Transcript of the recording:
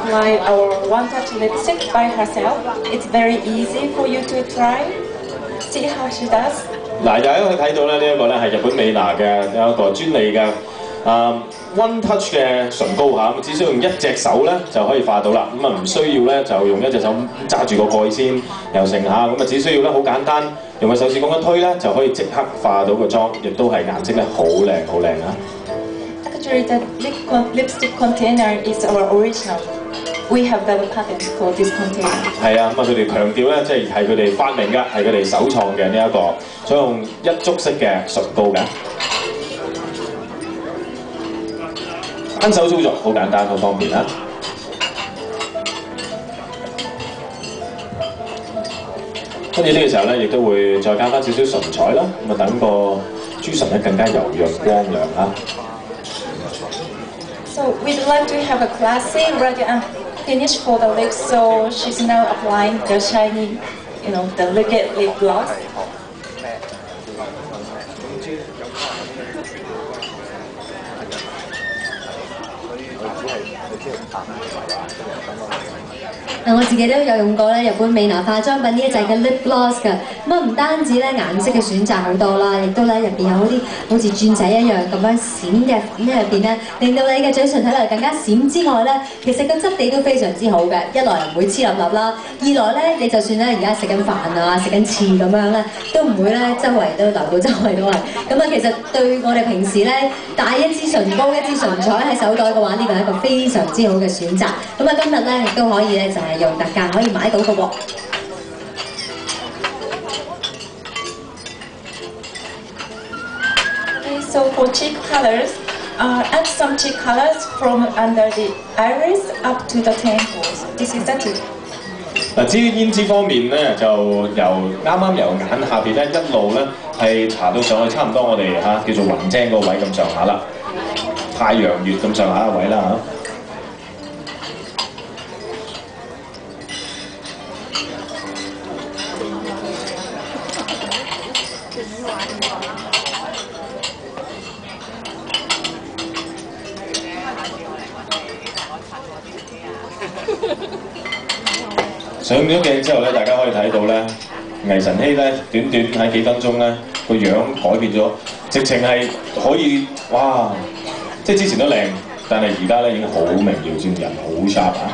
apply our One Touch lipstick by herself. It's very easy for you to try. See how she does. 嗱，大家可以睇到咧，呢一個咧係日本美娜嘅有一個專利嘅One Touch 嘅唇膏嚇，咁只需要用一隻手咧就可以化到啦。咁啊唔需要咧就用一隻手揸住個蓋先又成嚇，咁啊只需要咧好簡單，用個手指公一推咧就可以即刻化到個妝，亦都係顏色咧好靚好靚啊！ Actually, the lipstick container is our original. We have the patent for this container. 係啊，咁啊佢哋強調咧，即係佢哋發明嘅，係佢哋首創嘅呢一個，所以用一觸式嘅唇膏嘅。單手操作好簡單，好方便啦。跟住呢個時候咧，亦都會再加翻少少唇彩啦，咁啊等個珠唇咧更加柔潤光亮啦。 So we'd like to have a classy, radiant finish for the lips. So she's now applying the shiny, the liquid lip gloss. 我自己都有用過咧日本美娜化妝品呢一隻嘅 lip gloss 㗎，咁啊唔單止咧顏色嘅選擇好多啦，亦都咧入邊有啲好似鑽仔一樣咁樣閃嘅咁入邊咧，令到你嘅嘴唇睇嚟更加閃之外咧，其實個質地都非常之好嘅，一來唔會黐粒粒啦，二來咧你就算咧而家食緊飯啊、食緊翅咁樣咧，都唔會咧周圍都流到周圍都係。咁啊其實對我哋平時咧帶一支唇膏、一支唇彩喺手袋嘅話，呢個係一個非常之好嘅選擇。咁啊今日咧亦都可以咧就係用特價可以買到嘅喎。Okay, so for cheek colors, add some cheek colors from under the iris up to the temples. This is the tip. 嗱，至於胭脂方面咧，就由眼下邊咧一路咧係搽到上去，差唔多我哋叫做雲精個位咁上下啦，太陽穴咁上下嘅位啦嚇。 上咗鏡之後咧，大家可以睇到咧，倪晨曦咧短喺幾分鐘咧個樣改變咗，直情係可以哇！即係之前都靚，但係而家咧已經好明耀先，人好 sharp 啊！